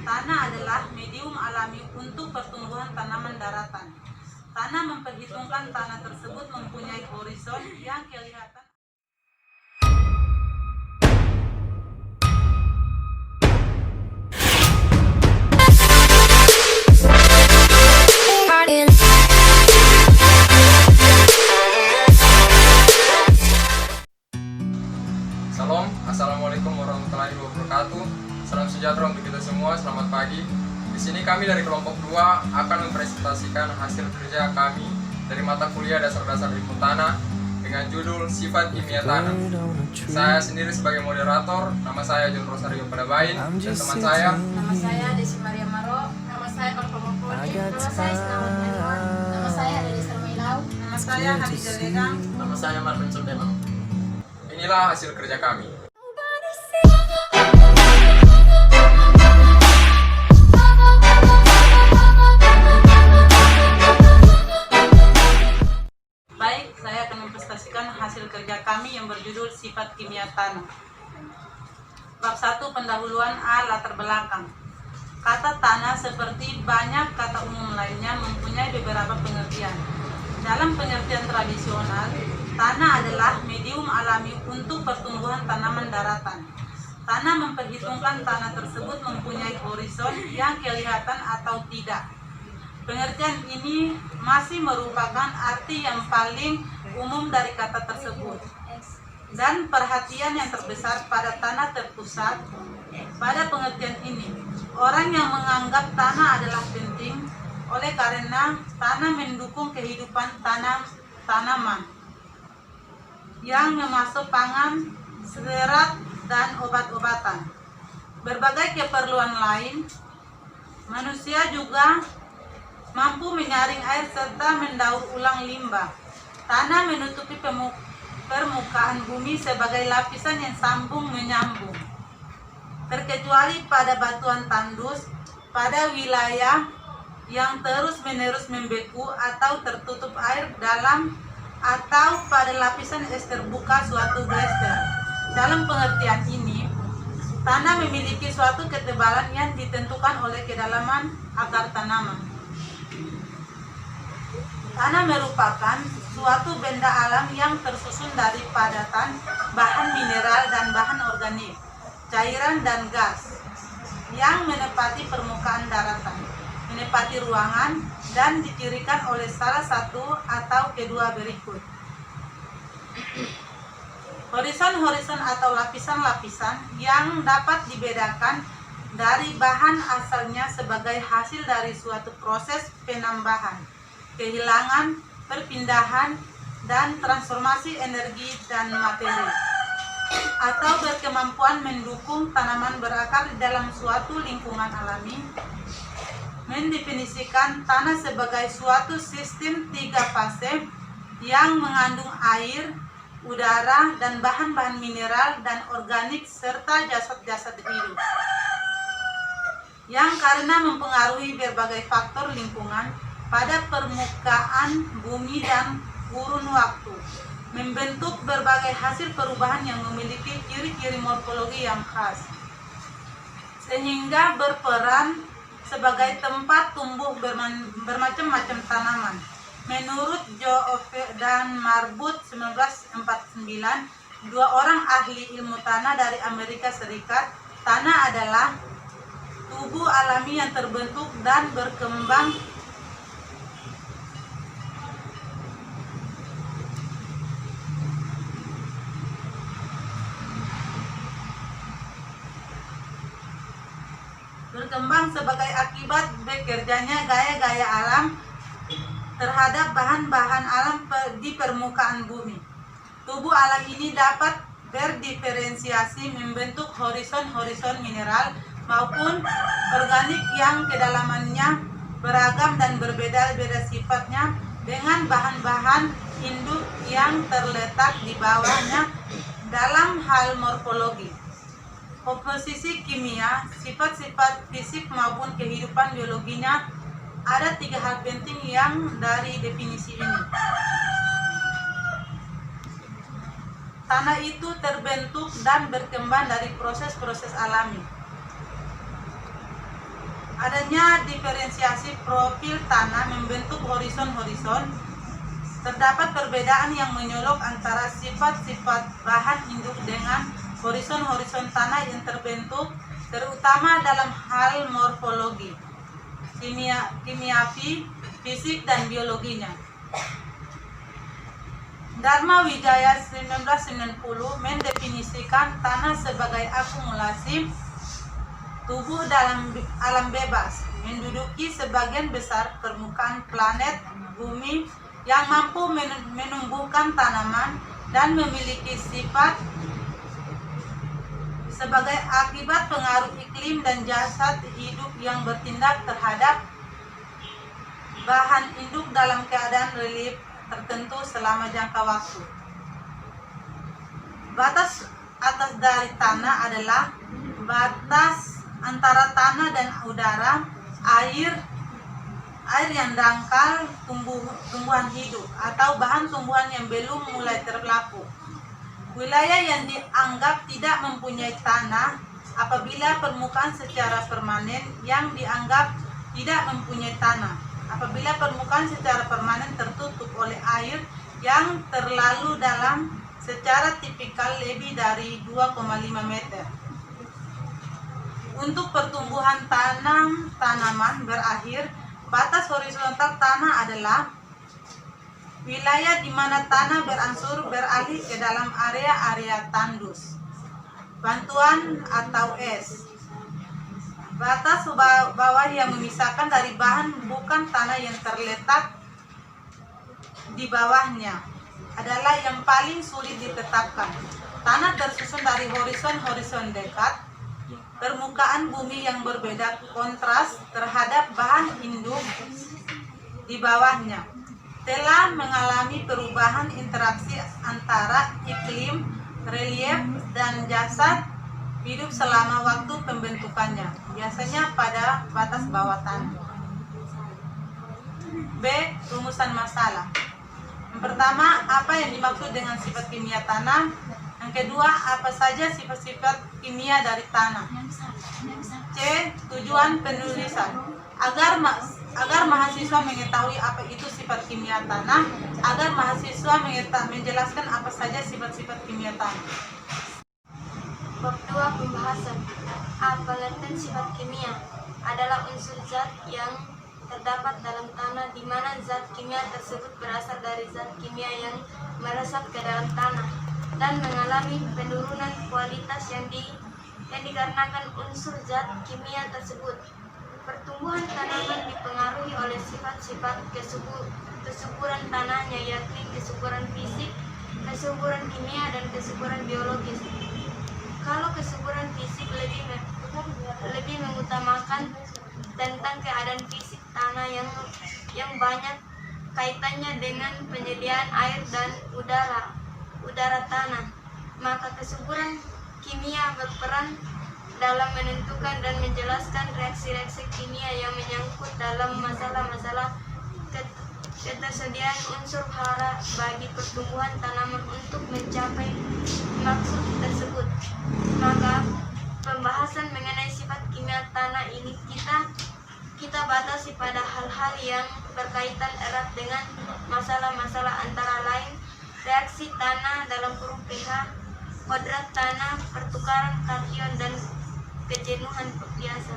Tanah adalah medium alami untuk pertumbuhan tanaman daratan. Tanah memperhitungkan tanah tersebut mempunyai horizon yang kelihatan. Salam, assalamualaikum warahmatullahi wabarakatuh. Salam sejahtera untuk kita semua. Selamat pagi. Di sini kami dari kelompok 2 akan mempresentasikan hasil kerja kami dari mata kuliah dasar-dasar ilmu tanah dengan judul Sifat Kimia Tanah. Saya sendiri sebagai moderator, nama saya John Rosario Padabain, dan teman saya. Nama saya Desi Maria Maro. Nama saya Korkomopoli. Nama saya Selamat Haniwan. Nama saya Dede Sarmailau. Nama saya Hadijah Legang. Nama saya Marvin Sundemang. Inilah hasil kerja kami. Baik, saya akan mempresentasikan hasil kerja kami yang berjudul Sifat Kimia Tanah. Bab 1, pendahuluan A, latar belakang. Kata tanah seperti banyak kata umum lainnya mempunyai beberapa pengertian. Dalam pengertian tradisional, tanah adalah medium alami untuk pertumbuhan tanaman daratan. Tanah memperhitungkan tanah tersebut mempunyai horizon yang kelihatan atau tidak. Pengertian ini masih merupakan arti yang paling umum dari kata tersebut. Dan perhatian yang terbesar pada tanah terpusat pada pengertian ini. Orang yang menganggap tanah adalah penting oleh karena tanah mendukung kehidupan tanaman yang memasuk pangan, serat, dan obat-obatan. Berbagai keperluan lain, manusia juga mampu menyaring air serta mendaur ulang limbah. Tanah menutupi permukaan bumi sebagai lapisan yang sambung menyambung. Terkecuali pada batuan tandus, pada wilayah yang terus-menerus membeku atau tertutup air dalam, atau pada lapisan es terbuka suatu gletser. Dalam pengertian ini, tanah memiliki suatu ketebalan yang ditentukan oleh kedalaman akar tanaman. Tanah merupakan suatu benda alam yang tersusun dari padatan bahan mineral dan bahan organik, cairan dan gas, yang menepati permukaan daratan, menepati ruangan, dan dicirikan oleh salah satu atau kedua berikut. Horizon-horizon atau lapisan-lapisan yang dapat dibedakan dari bahan asalnya sebagai hasil dari suatu proses penambahan, kehilangan, perpindahan, dan transformasi energi dan materi, atau berkemampuan mendukung tanaman berakar di dalam suatu lingkungan alami, mendefinisikan tanah sebagai suatu sistem 3 fase yang mengandung air, udara, dan bahan-bahan mineral dan organik serta jasad-jasad hidup yang karena mempengaruhi berbagai faktor lingkungan pada permukaan bumi dan kurun waktu, membentuk berbagai hasil perubahan yang memiliki ciri-ciri morfologi yang khas, sehingga berperan sebagai tempat tumbuh bermacam-macam tanaman. Menurut Joe dan Marbut 1949, 2 orang ahli ilmu tanah dari Amerika Serikat, tanah adalah tubuh alami yang terbentuk dan berkembang sebagai akibat bekerjanya gaya-gaya alam terhadap bahan-bahan alam di permukaan bumi. Tubuh alam ini dapat berdiferensiasi membentuk horizon-horizon mineral maupun organik yang kedalamannya beragam dan berbeda-beda sifatnya dengan bahan-bahan induk yang terletak di bawahnya dalam hal morfologi, komposisi kimia, sifat-sifat fisik maupun kehidupan biologinya. Ada 3 hal penting yang dari definisi ini. Tanah itu terbentuk dan berkembang dari proses-proses alami. Adanya diferensiasi profil tanah membentuk horizon-horizon. Terdapat perbedaan yang menyolok antara sifat-sifat bahan induk dengan horizon-horizon tanah yang terbentuk, terutama dalam hal morfologi, kimiawi, fisik, dan biologinya. Dharma Wijaya 1990 mendefinisikan tanah sebagai akumulasi tubuh dalam alam bebas, menduduki sebagian besar permukaan planet bumi yang mampu menumbuhkan tanaman dan memiliki sifat sebagai akibat pengaruh iklim dan jasad hidup yang bertindak terhadap bahan induk dalam keadaan relief tertentu selama jangka waktu. Batas atas dari tanah adalah batas antara tanah dan udara, air yang dangkal, tumbuhan hidup atau bahan tumbuhan yang belum mulai terpelapu. Wilayah yang dianggap tidak mempunyai tanah apabila permukaan secara permanen yang dianggap tidak mempunyai tanah. Apabila permukaan secara permanen tertutup oleh air yang terlalu dalam secara tipikal lebih dari 2,5 meter. Untuk pertumbuhan tanaman berakhir, batas horizontal tanah adalah wilayah di mana tanah berangsur beralih ke dalam area-area tandus, bantuan atau es. Batas bawah yang memisahkan dari bahan bukan tanah yang terletak di bawahnya adalah yang paling sulit ditetapkan. Tanah tersusun dari horizon-horizon dekat, permukaan bumi yang berbeda kontras terhadap bahan induk di bawahnya, telah mengalami perubahan interaksi antara iklim, relief, dan jasad hidup selama waktu pembentukannya, biasanya pada batas bawah tanah. B. Rumusan masalah. Yang pertama, apa yang dimaksud dengan sifat kimia tanah? Yang kedua, apa saja sifat-sifat kimia dari tanah? C. Tujuan penulisan. Agar mahasiswa mengetahui apa itu sifat kimia tanah, agar mahasiswa menjelaskan apa saja sifat-sifat kimia tanah. Bab 2 pembahasan. A. Pengertian sifat kimia adalah unsur zat yang terdapat dalam tanah di mana zat kimia tersebut berasal dari zat kimia yang meresap ke dalam tanah dan mengalami penurunan kualitas yang dikarenakan unsur zat kimia tersebut. Pertumbuhan tanaman dipengaruhi oleh sifat-sifat kesuburan tanahnya, yakni kesuburan fisik, kesuburan kimia, dan kesuburan biologis. Kalau kesuburan fisik lebih mengutamakan tentang keadaan fisik tanah yang banyak kaitannya dengan penyediaan air dan udara tanah, maka kesuburan kimia berperan dalam menentukan dan menjelaskan reaksi-reaksi kimia yang menyangkut dalam masalah-masalah ketersediaan unsur hara bagi pertumbuhan tanaman untuk mencapai maksud tersebut. Maka pembahasan mengenai sifat kimia tanah ini kita batasi pada hal-hal yang berkaitan erat dengan masalah-masalah antara lain reaksi tanah dalam kurung pH, kodrat tanah, pertukaran kation, dan kejenuhan biasa.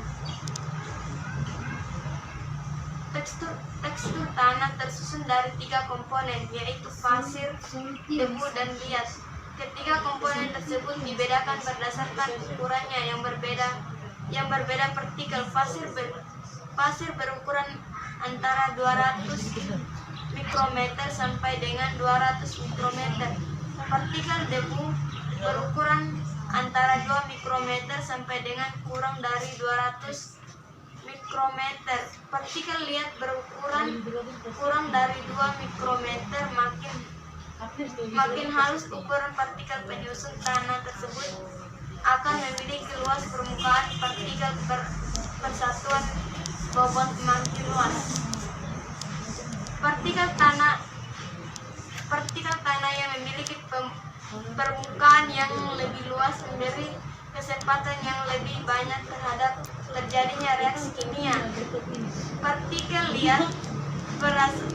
Tekstur tanah tersusun dari 3 komponen, yaitu pasir, debu, dan liat. Ketiga komponen tersebut dibedakan berdasarkan ukurannya yang berbeda partikel. Pasir berukuran antara 200 mikrometer sampai dengan 200 mikrometer. Partikel debu berukuran antara 2 mikrometer sampai dengan kurang dari 200 mikrometer. Partikel liat berukuran kurang dari 2 mikrometer. Makin halus ukuran partikel penyusun tanah tersebut akan memiliki luas permukaan partikel persatuan bobot makin luas. Partikel tanah yang memiliki permukaan yang lebih luas memberi kesempatan yang lebih banyak terhadap terjadinya reaksi kimia. Partikel liat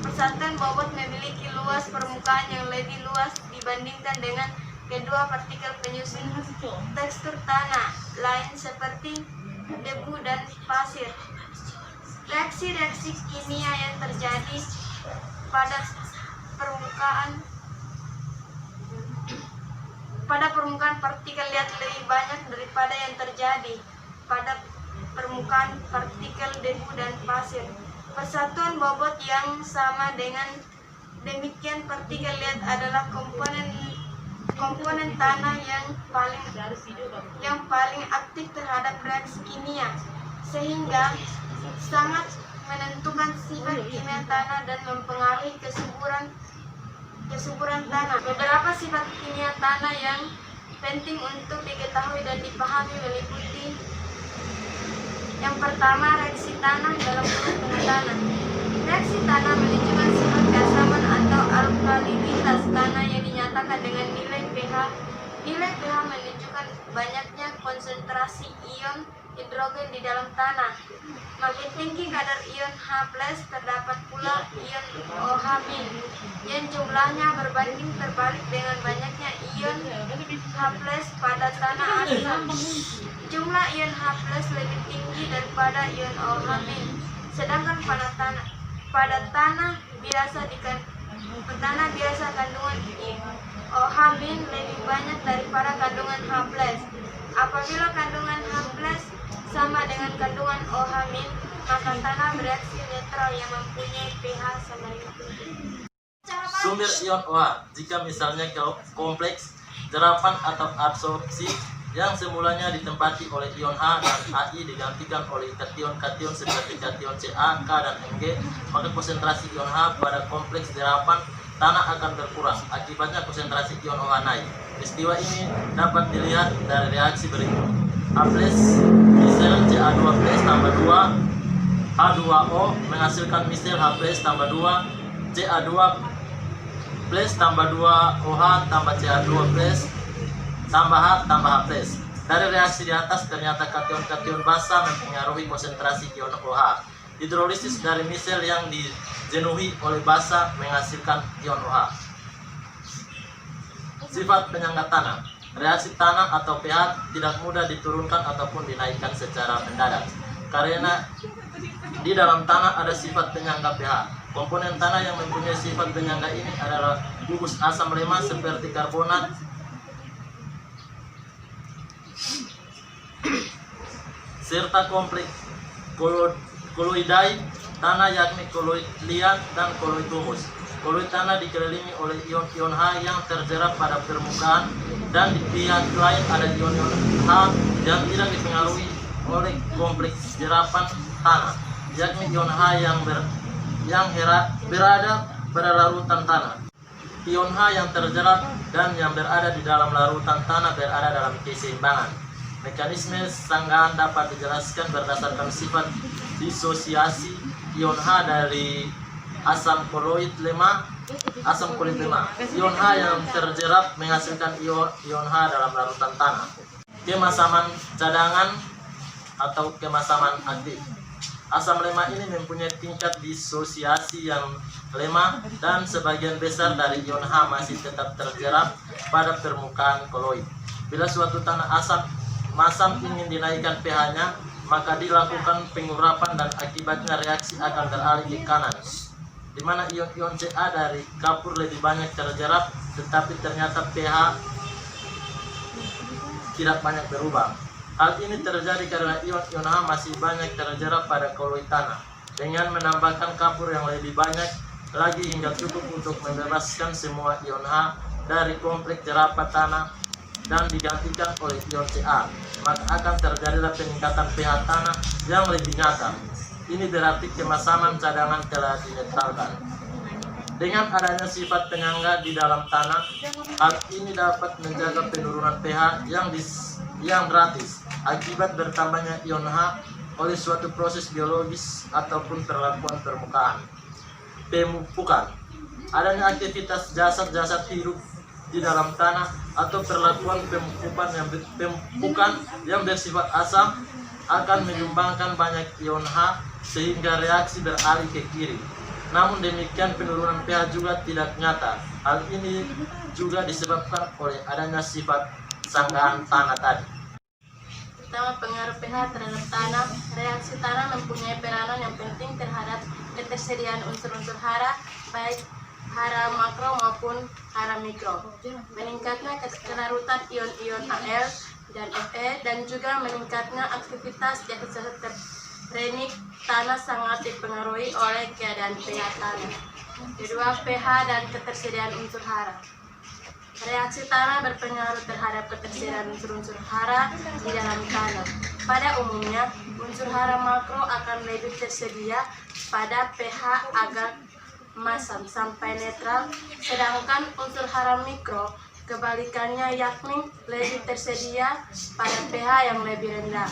persatuan bobot memiliki luas permukaan yang lebih luas dibandingkan dengan kedua partikel penyusun tekstur tanah lain seperti debu dan pasir. Reaksi-reaksi kimia yang terjadi pada permukaan partikel liat lebih banyak daripada yang terjadi pada permukaan partikel debu dan pasir. Persatuan bobot yang sama dengan demikian partikel liat adalah komponen tanah yang paling aktif terhadap reaksi kimia, sehingga sangat menentukan sifat kimia tanah dan mempengaruhi kesuburan tanah. Beberapa sifat kimia tanah yang penting untuk diketahui dan dipahami meliputi: yang pertama, reaksi tanah dalam bentuk tanah. Reaksi tanah menunjukkan sifat keasaman atau alkalinitas tanah yang dinyatakan dengan nilai pH. Nilai pH menunjukkan banyaknya konsentrasi ion hidrogen di dalam tanah. Makin tinggi kadar ion H+, terdapat pula ion OH- yang jumlahnya berbanding terbalik dengan banyaknya ion H+ pada tanah asam. Jumlah ion H+ lebih tinggi daripada ion OH-, sedangkan pada tanah biasa kandungan OH- lebih banyak daripada kandungan H+. Apabila kandungan H+ sama dengan kandungan OH-, maka tanah bereaksi netral yang mempunyai pH sama dengan 7. Sumber ion OH jika misalnya kompleks jerapan atau absorpsi yang semulanya ditempati oleh ion H dan Ai digantikan oleh kation-kation seperti kation Ca, K, dan Mg, maka konsentrasi ion H pada kompleks jerapan tanah akan berkurang. Akibatnya konsentrasi ion OH naik. Peristiwa ini dapat dilihat dari reaksi berikut. A+ misel Ca2+ tambah 2 H2O menghasilkan misel H+ tambah 2 Ca2+ tambah 2 OH tambah Ca2+ tambah H tambah H+. Dari reaksi di atas ternyata kation-kation basa mempengaruhi konsentrasi ion OH. Hidrolisis dari misel yang dijenuhi oleh basa menghasilkan ion OH. Sifat penyangga tanah. Reaksi tanah atau pH tidak mudah diturunkan ataupun dinaikkan secara mendadak, karena di dalam tanah ada sifat penyangga pH. Komponen tanah yang mempunyai sifat penyangga ini adalah gugus asam lemah seperti karbonat, serta kompleks koloidai tanah yakni koloid liat dan koloid humus. Koloid tanah dikelilingi oleh ion-ion H yang terjerap pada permukaan, dan di pihak lain ada ion-ion H yang tidak dipengaruhi oleh kompleks jerapan tanah, yakni ion H yang berada pada larutan tanah. Ion H yang terjerap dan yang berada di dalam larutan tanah berada dalam keseimbangan. Mekanisme sanggaan dapat dijelaskan berdasarkan sifat disosiasi ion H dari asam koloid lemah. Ion H yang terjerap menghasilkan ion H dalam larutan tanah. Kemasaman cadangan atau kemasaman aktif. Asam lemah ini mempunyai tingkat disosiasi yang lemah, dan sebagian besar dari ion H masih tetap terjerap pada permukaan koloid. Bila suatu tanah masam ingin dinaikkan pH-nya, maka dilakukan pengurapan dan akibatnya reaksi akan beralih ke kanan, di mana ion-ion Ca dari kapur lebih banyak terjerap, tetapi ternyata pH tidak banyak berubah. Hal ini terjadi karena ion-ion H masih banyak terjerap pada koloid tanah. Dengan menambahkan kapur yang lebih banyak lagi hingga cukup untuk membebaskan semua ion H dari kompleks jerapan tanah dan digantikan oleh ion Ca, maka akan terjadilah peningkatan pH tanah yang lebih nyata. Ini berarti kemasaman cadangan telah dinetralkan. Dengan adanya sifat penyangga di dalam tanah, hal ini dapat menjaga penurunan pH yang gratis akibat bertambahnya ion H oleh suatu proses biologis ataupun perlakuan permukaan. Pemupukan. Adanya aktivitas jasad-jasad hidup di dalam tanah atau perlakuan pemupukan yang bersifat asam akan menyumbangkan banyak ion H sehingga reaksi beralih ke kiri. Namun demikian penurunan pH juga tidak nyata. Hal ini juga disebabkan oleh adanya sifat sanggaan tanah tadi. Pertama, pengaruh pH terhadap tanah. Reaksi tanah mempunyai peranan yang penting terhadap ketersediaan unsur-unsur hara, baik hara makro maupun hara mikro. Meningkatnya kelarutan ion-ion Al dan Fe dan juga meningkatnya aktivitas eksotermik tanah sangat dipengaruhi oleh keadaan pH tanah. Kedua, pH dan ketersediaan unsur hara. Reaksi tanah berpengaruh terhadap ketersediaan unsur-unsur hara di dalam tanah. Pada umumnya, unsur hara makro akan lebih tersedia pada pH agak masam sampai netral, sedangkan unsur hara mikro kebalikannya, yakni lebih tersedia pada pH yang lebih rendah.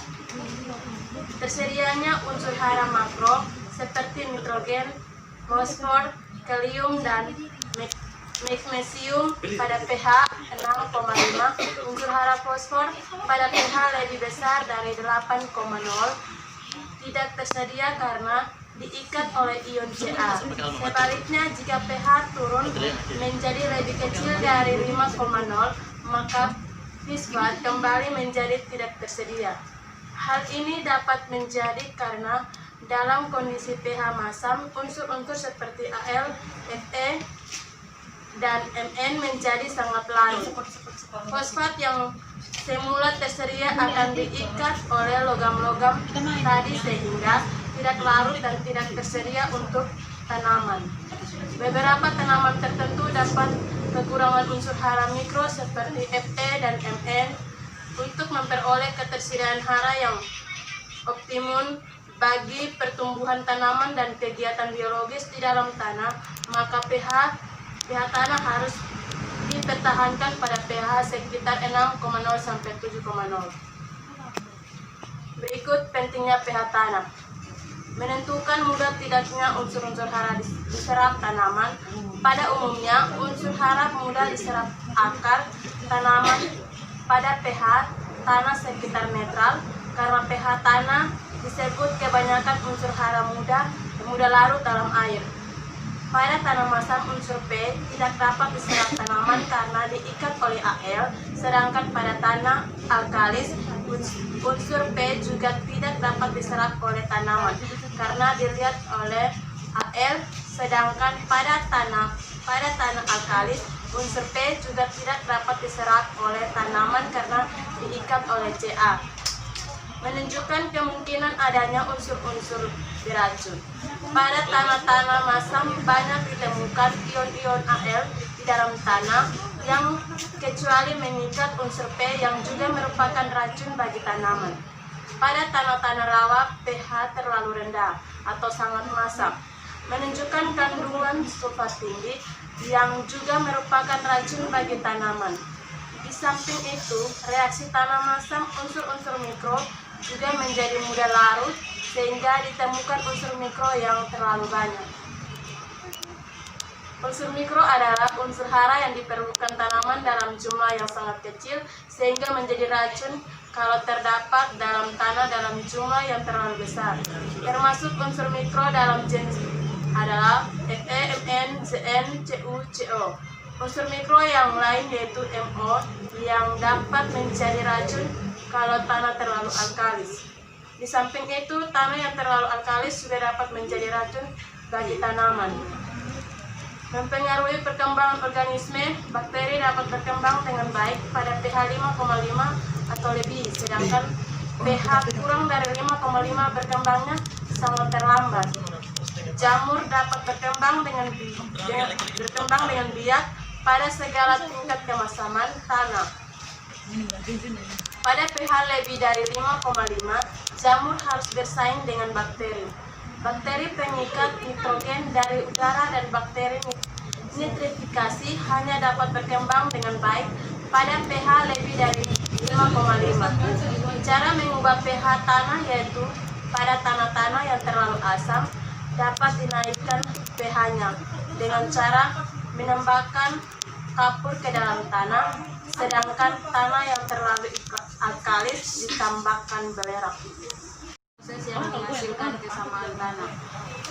Tersedianya unsur hara makro seperti nitrogen, fosfor, kalium, dan magnesium pada pH 6,5, unsur hara fosfor pada pH lebih besar dari 8,0 tidak tersedia karena diikat oleh ion Ca. Sebaliknya, jika pH turun menjadi lebih kecil dari 5,0, maka fosfat kembali menjadi tidak tersedia. Hal ini dapat menjadi karena dalam kondisi pH masam, unsur-unsur seperti Al, Fe, dan Mn menjadi sangat larut. Fosfat yang semula tersedia akan diikat oleh logam-logam tadi sehingga tidak larut dan tidak tersedia untuk tanaman. Beberapa tanaman tertentu dapat kekurangan unsur hara mikro seperti Fe dan Mn. Untuk memperoleh ketersediaan hara yang optimum bagi pertumbuhan tanaman dan kegiatan biologis di dalam tanah, maka pH tanah harus dipertahankan pada pH sekitar 6,0 sampai 7,0. Berikut pentingnya pH tanah. Menentukan mudah tidaknya unsur-unsur hara diserap tanaman. Pada umumnya, unsur hara mudah diserap akar tanaman pada pH tanah sekitar netral, karena pH tanah disebut kebanyakan unsur hara mudah larut dalam air. Pada tanah masam, unsur P tidak dapat diserap tanaman karena diikat oleh Al, sedangkan pada tanah alkalis, unsur P juga tidak dapat diserap oleh tanaman karena dilihat oleh Al, sedangkan pada tanah alkalis, unsur P juga tidak dapat diserap oleh tanaman karena diikat oleh Ca, menunjukkan kemungkinan adanya unsur-unsur beracun. Pada tanah-tanah masam banyak ditemukan ion-ion Al di dalam tanah yang kecuali mengikat unsur P yang juga merupakan racun bagi tanaman. Pada tanah-tanah rawa pH terlalu rendah atau sangat masam, menunjukkan kandungan sulfat tinggi yang juga merupakan racun bagi tanaman. Di samping itu, reaksi tanah masam unsur-unsur mikro juga menjadi mudah larut sehingga ditemukan unsur mikro yang terlalu banyak. Unsur mikro adalah unsur hara yang diperlukan tanaman dalam jumlah yang sangat kecil sehingga menjadi racun kalau terdapat dalam tanah dalam jumlah yang terlalu besar. Termasuk unsur mikro dalam jenis adalah Fe, Mn, Cn, Cu, Co. Unsur mikro yang lain yaitu Mo yang dapat menjadi racun kalau tanah terlalu alkalis. Di samping itu, tanah yang terlalu alkalis juga dapat menjadi racun bagi tanaman. Mempengaruhi perkembangan organisme, bakteri dapat berkembang dengan baik pada pH 5,5 atau lebih, sedangkan pH kurang dari 5,5 berkembangnya sangat terlambat. Jamur dapat berkembang dengan biak pada segala tingkat kemasaman tanah. Pada pH lebih dari 5,5, jamur harus bersaing dengan bakteri. Bakteri pengikat nitrogen dari udara dan bakteri nitrifikasi hanya dapat berkembang dengan baik pada pH lebih dari 5,5. Cara mengubah pH tanah yaitu pada tanah-tanah yang terlalu asam dapat dinaikkan pH-nya dengan cara menambahkan kapur ke dalam tanah, sedangkan tanah yang terlalu alkalis ditambahkan belerang. proses yang menghasilkan kesamaan tanah.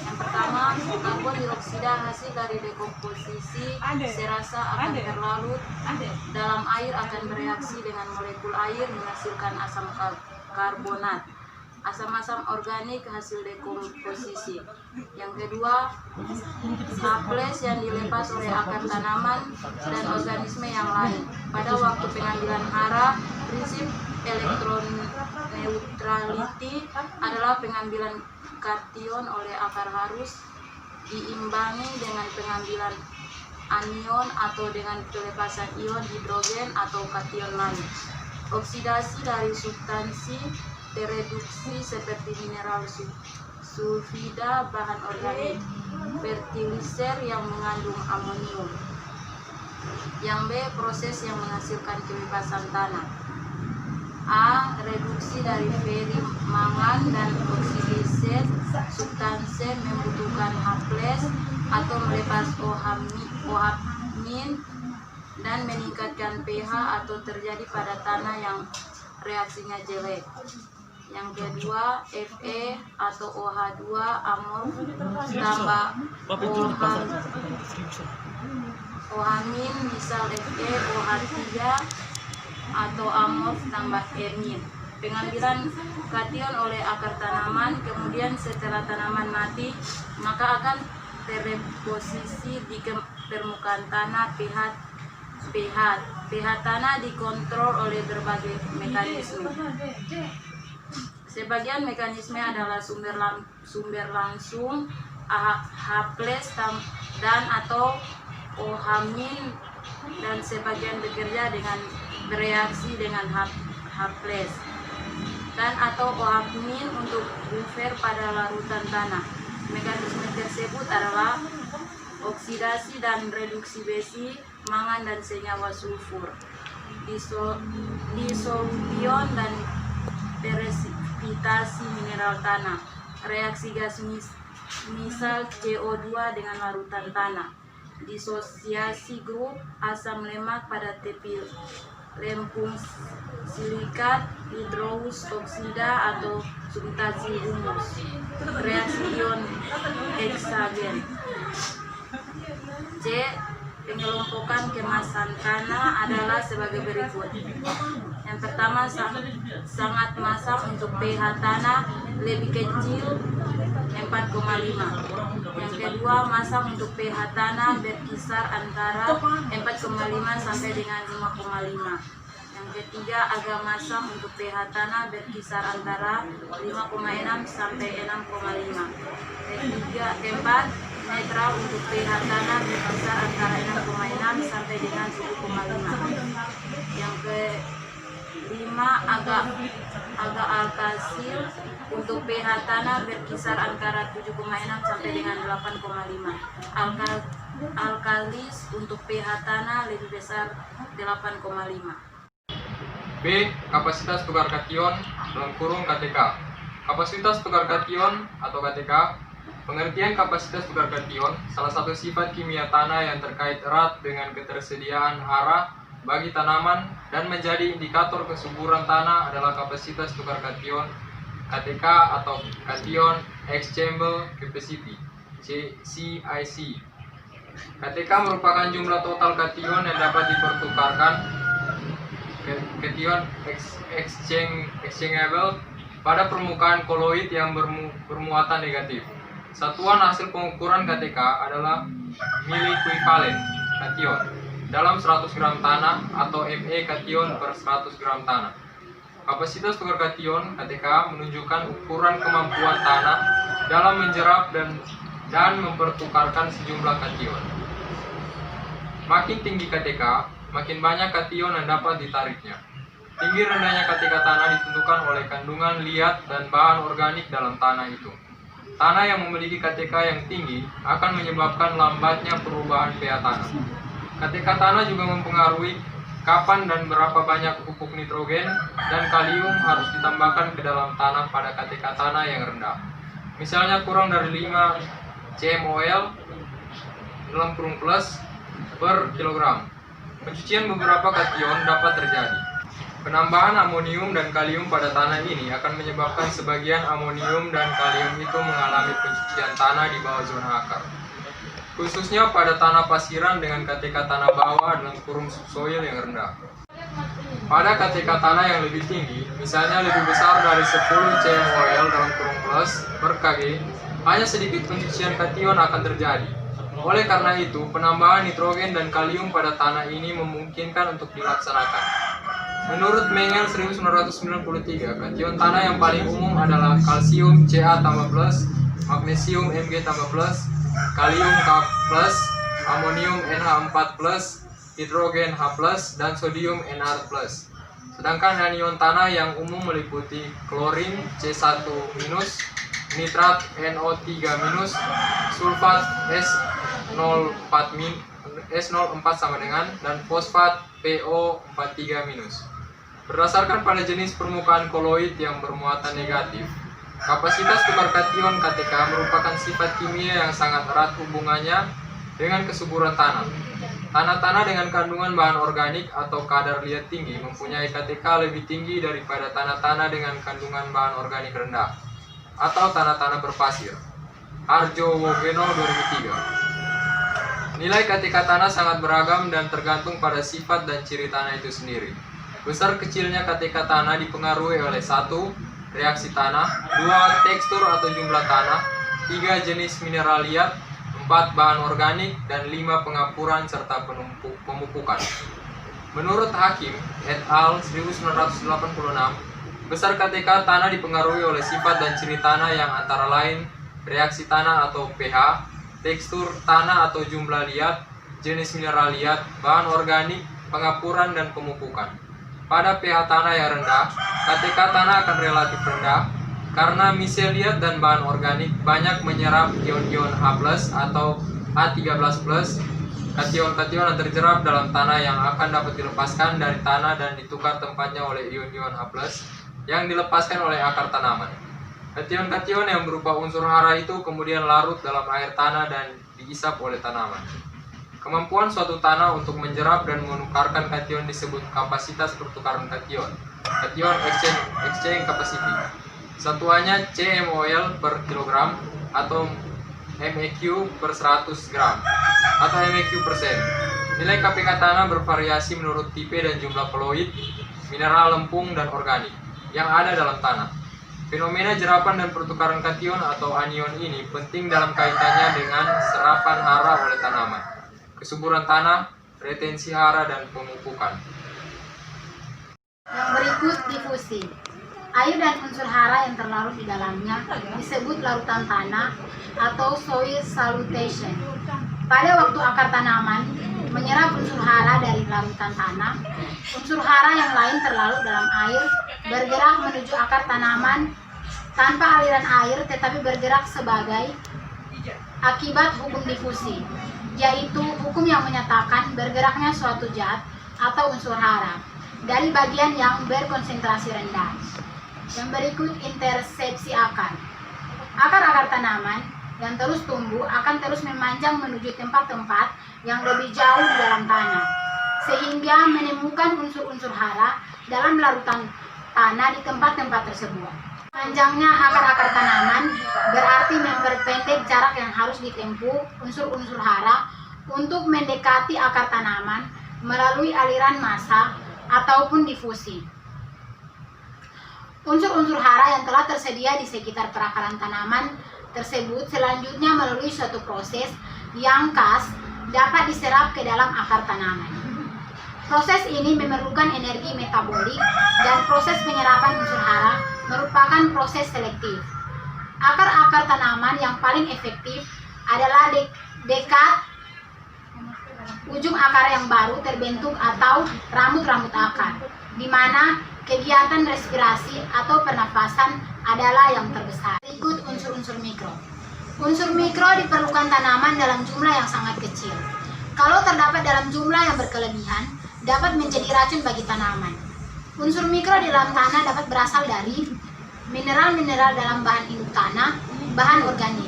Yang pertama, karbon dioksida hasil dari dekomposisi serasa akan terlarut dalam air akan bereaksi dengan molekul air menghasilkan asam karbonat. Asam-asam organik hasil dekomposisi. Yang kedua, H+ yang dilepas oleh akar tanaman dan organisme yang lain. Pada waktu pengambilan hara, prinsip elektroneutrality adalah pengambilan kation oleh akar harus diimbangi dengan pengambilan anion atau dengan pelepasan ion hidrogen atau kation lain. Oksidasi dari substansi tereduksi seperti mineral sulfida, bahan organik, fertilizer yang mengandung amonium. Yang B, proses yang menghasilkan kebebasan tanah. A, reduksi dari feri mangan dan oksidase substansi membutuhkan H+ atau melepas OH- dan meningkatkan pH atau terjadi pada tanah yang reaksinya jelek. Yang kedua, Fe atau OH2 amorf tambah OH- misal Fe OH3 atau amorf tambah ermin. Pengambilan kation oleh akar tanaman, kemudian setelah tanaman mati, maka akan terdeposisi di permukaan tanah. pH tanah dikontrol oleh berbagai mekanisme. Sebagian mekanisme adalah sumber langsung H+ dan atau OH- dan sebagian bekerja dengan bereaksi dengan H+ dan atau OH- untuk buffer pada larutan tanah. Mekanisme tersebut adalah oksidasi dan reduksi besi, mangan dan senyawa sulfur, disolution dan presipitasi mineral tanah, reaksi gas misal CO2 dengan larutan tanah, disosiasi grup asam lemak pada tepi lempung silikat, hidrous oksida atau substansi humus, reaksi ion heksagen. C. Pengelompokan kemasan tanah adalah sebagai berikut. Yang pertama, sangat masam untuk pH tanah lebih kecil 4,5. Yang kedua, masam untuk pH tanah berkisar antara 4,5 sampai dengan 5,5. Yang ketiga, agak masam untuk pH tanah berkisar antara 5,6 sampai 6,5. Keempat, netral untuk pH tanah berkisar antara 6,6 sampai dengan 7,5. Yang kelima, agak alkasil untuk pH tanah berkisar antara 7,6 sampai dengan 8,5. Alkalis untuk pH tanah lebih besar 8,5. B. Kapasitas tukar kation (KTK). Kapasitas tukar kation atau KTK. Pengertian kapasitas tukar kation salah satu sifat kimia tanah yang terkait erat dengan ketersediaan hara bagi tanaman dan menjadi indikator kesuburan tanah adalah kapasitas tukar kation KTK atau Cation Exchangeable Capacity (CIC). KTK merupakan jumlah total kation yang dapat dipertukarkan cation exchangeable pada permukaan koloid yang bermuatan negatif. Satuan hasil pengukuran KTK adalah milikuivalen kation dalam 100 gram tanah atau Me kation per 100 gram tanah. Kapasitas tukar kation KTK menunjukkan ukuran kemampuan tanah dalam menjerap dan mempertukarkan sejumlah kation. Makin tinggi KTK, makin banyak kation yang dapat ditariknya. Tinggi rendahnya KTK tanah ditentukan oleh kandungan liat dan bahan organik dalam tanah itu. Tanah yang memiliki KTK yang tinggi akan menyebabkan lambatnya perubahan pH tanah. KTK tanah juga mempengaruhi kapan dan berapa banyak pupuk nitrogen dan kalium harus ditambahkan ke dalam tanah pada KTK tanah yang rendah. Misalnya kurang dari 5 cmol per kilogram. Pencucian beberapa kation dapat terjadi. Penambahan amonium dan kalium pada tanah ini akan menyebabkan sebagian amonium dan kalium itu mengalami pencucian tanah di bawah zona akar. Khususnya pada tanah pasiran dengan KTK tanah bawah dalam kurung subsoil yang rendah. Pada KTK tanah yang lebih tinggi, misalnya lebih besar dari 10 cmol dalam kurung plus per kg, hanya sedikit pencucian kation akan terjadi. Oleh karena itu, penambahan nitrogen dan kalium pada tanah ini memungkinkan untuk dilaksanakan. Menurut Mengel 1993, kation tanah yang paling umum adalah kalsium Ca tambah plus, magnesium Mg tambah plus, kalium K plus, amonium NH4 plus, hidrogen H plus, dan sodium NR plus. Sedangkan anion tanah yang umum meliputi klorin C1-, nitrat NO3-, sulfat S04 sama dengan, dan fosfat PO43-. Berdasarkan pada jenis permukaan koloid yang bermuatan negatif, kapasitas tukar kation KTK merupakan sifat kimia yang sangat erat hubungannya dengan kesuburan tanah. Tanah-tanah dengan kandungan bahan organik atau kadar liat tinggi mempunyai KTK lebih tinggi daripada tanah-tanah dengan kandungan bahan organik rendah atau tanah-tanah berpasir. Arjo Wogeno 2003. Nilai KTK tanah sangat beragam dan tergantung pada sifat dan ciri tanah itu sendiri. Besar kecilnya KTK tanah dipengaruhi oleh 1. Reaksi tanah, 2. Tekstur atau jumlah tanah, 3. Jenis mineral liat, 4. Bahan organik, dan 5. Pengapuran serta pemupukan. Menurut Hakim et al. 1986, besar KTK tanah dipengaruhi oleh sifat dan ciri tanah yang antara lain reaksi tanah atau pH, tekstur tanah atau jumlah liat, jenis mineral liat, bahan organik, pengapuran, dan pemupukan. Pada pH tanah yang rendah, KTK tanah akan relatif rendah karena misel liat dan bahan organik banyak menyerap ion-ion H+ atau H13+, kation-kation yang terjerap dalam tanah yang akan dapat dilepaskan dari tanah dan ditukar tempatnya oleh ion-ion H+ yang dilepaskan oleh akar tanaman. Kation-kation yang berupa unsur hara itu kemudian larut dalam air tanah dan diisap oleh tanaman. Kemampuan suatu tanah untuk menjerap dan menukarkan kation disebut kapasitas pertukaran kation, cation exchange capacity. Satuannya cmol per kilogram atau MEQ per 100 gram atau MEQ persen. Nilai KPK tanah bervariasi menurut tipe dan jumlah koloid, mineral lempung, dan organik yang ada dalam tanah. Fenomena jerapan dan pertukaran kation atau anion ini penting dalam kaitannya dengan serapan hara oleh tanaman, kesuburan tanah, retensi hara, dan pemupukan. Yang berikut difusi. Air dan unsur hara yang terlarut di dalamnya disebut larutan tanah atau soil solution. Pada waktu akar tanaman menyerap unsur hara dari larutan tanah, unsur hara yang lain terlarut dalam air bergerak menuju akar tanaman tanpa aliran air tetapi bergerak sebagai akibat hukum difusi, yaitu hukum yang menyatakan bergeraknya suatu zat atau unsur hara dari bagian yang berkonsentrasi rendah. Yang berikut intersepsi akar. Akar-akar tanaman yang terus tumbuh akan terus memanjang menuju tempat-tempat yang lebih jauh di dalam tanah, sehingga menemukan unsur-unsur hara dalam larutan tanah di tempat-tempat tersebut. Panjangnya akar-akar tanaman berarti memperpendek jarak yang harus ditempuh unsur-unsur hara untuk mendekati akar tanaman melalui aliran massa ataupun difusi. Unsur-unsur hara yang telah tersedia di sekitar perakaran tanaman tersebut selanjutnya melalui suatu proses yang khas dapat diserap ke dalam akar tanaman. Proses ini memerlukan energi metabolik dan proses penyerapan unsur hara merupakan proses selektif. Akar-akar tanaman yang paling efektif adalah dekat ujung akar yang baru terbentuk atau rambut-rambut akar, di mana kegiatan respirasi atau pernafasan adalah yang terbesar. Berikut unsur-unsur mikro. Unsur mikro diperlukan tanaman dalam jumlah yang sangat kecil. Kalau terdapat dalam jumlah yang berkelebihan, dapat menjadi racun bagi tanaman. Unsur mikro di dalam tanah dapat berasal dari mineral-mineral dalam bahan induk tanah, bahan organik.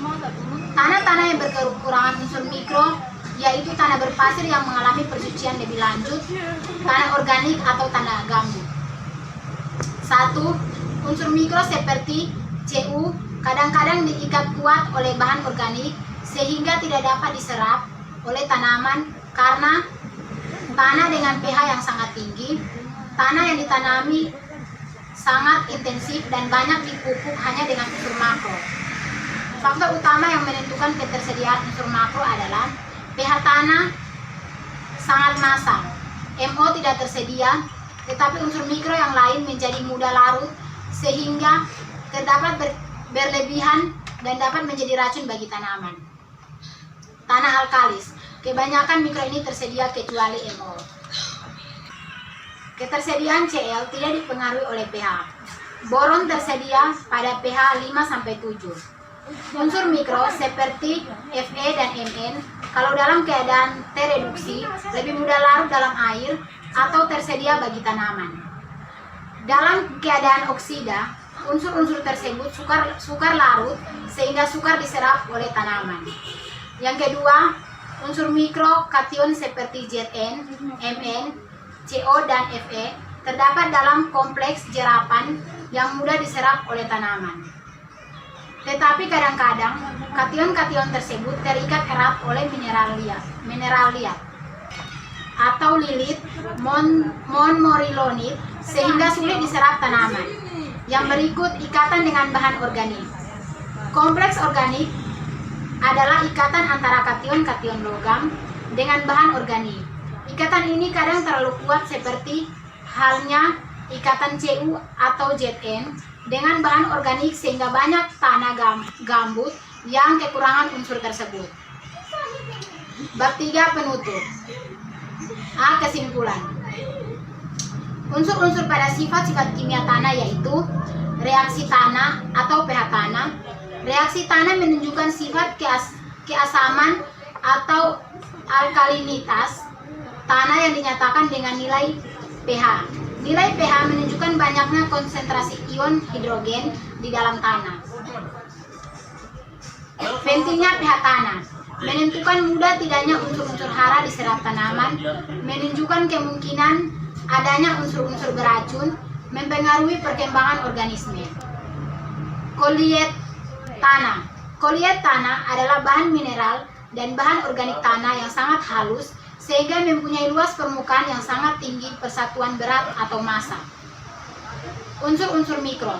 Tanah-tanah yang berkekurangan unsur mikro yaitu tanah berpasir yang mengalami persucian lebih lanjut, tanah organik atau tanah gambut. Satu, unsur mikro seperti Cu kadang-kadang diikat kuat oleh bahan organik sehingga tidak dapat diserap oleh tanaman karena tanah dengan pH yang sangat tinggi, tanah yang ditanami sangat intensif dan banyak dipupuk hanya dengan unsur makro. Faktor utama yang menentukan ketersediaan unsur makro adalah pH tanah sangat masam, MO tidak tersedia, tetapi unsur mikro yang lain menjadi mudah larut sehingga terdapat berlebihan dan dapat menjadi racun bagi tanaman. Tanah alkalis, kebanyakan mikro ini tersedia kecuali MO. Ketersediaan Cl tidak dipengaruhi oleh pH. Boron tersedia pada pH 5-7. Unsur mikro seperti Fe dan Mn kalau dalam keadaan tereduksi lebih mudah larut dalam air atau tersedia bagi tanaman. Dalam keadaan oksida, unsur-unsur tersebut sukar larut sehingga sukar diserap oleh tanaman. Yang kedua, unsur mikro kation seperti Zn, Mn, Co dan Fe terdapat dalam kompleks jerapan yang mudah diserap oleh tanaman. Tetapi kadang-kadang kation-kation tersebut terikat erat oleh mineral liat atau lilit monomerilonit sehingga sulit diserap tanaman. Yang berikut ikatan dengan bahan organik. Kompleks organik adalah ikatan antara kation-kation logam dengan bahan organik. Ikatan ini kadang terlalu kuat seperti halnya ikatan Cu atau Zn dengan bahan organik sehingga banyak tanah gambut yang kekurangan unsur tersebut. Bab 3 penutup. A. Kesimpulan. Unsur-unsur pada sifat-sifat kimia tanah yaitu reaksi tanah atau pH tanah. Reaksi tanah menunjukkan sifat keasaman atau alkalinitas tanah yang dinyatakan dengan nilai pH. Nilai pH menunjukkan banyaknya konsentrasi ion hidrogen di dalam tanah. Pentingnya pH tanah menentukan mudah tidaknya unsur-unsur hara diserap tanaman, menunjukkan kemungkinan adanya unsur-unsur beracun, mempengaruhi perkembangan organisme. Koliet tanah. Koliet tanah adalah bahan mineral dan bahan organik tanah yang sangat halus sehingga mempunyai luas permukaan yang sangat tinggi persatuan berat atau massa. Unsur-unsur mikro.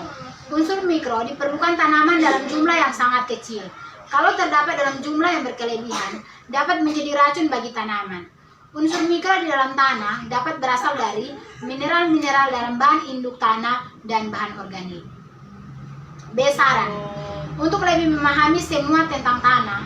Unsur mikro diperlukan tanaman dalam jumlah yang sangat kecil. Kalau terdapat dalam jumlah yang berkelebihan, dapat menjadi racun bagi tanaman. Unsur mikro di dalam tanah dapat berasal dari mineral-mineral dalam bahan induk tanah dan bahan organik. B. Saran. Untuk lebih memahami semua tentang tanah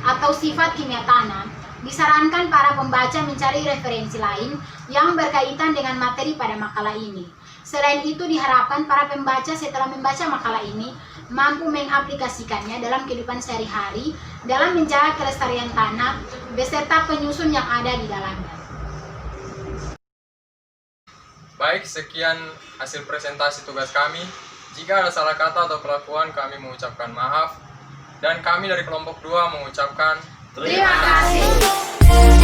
atau sifat kimia tanah, disarankan para pembaca mencari referensi lain yang berkaitan dengan materi pada makalah ini. Selain itu, diharapkan para pembaca setelah membaca makalah ini mampu mengaplikasikannya dalam kehidupan sehari-hari dalam menjaga kelestarian tanah beserta penyusun yang ada di dalamnya. Baik, sekian hasil presentasi tugas kami. Jika ada salah kata atau kelakuan, kami mengucapkan maaf. Dan kami dari kelompok 2 mengucapkan Terima kasih.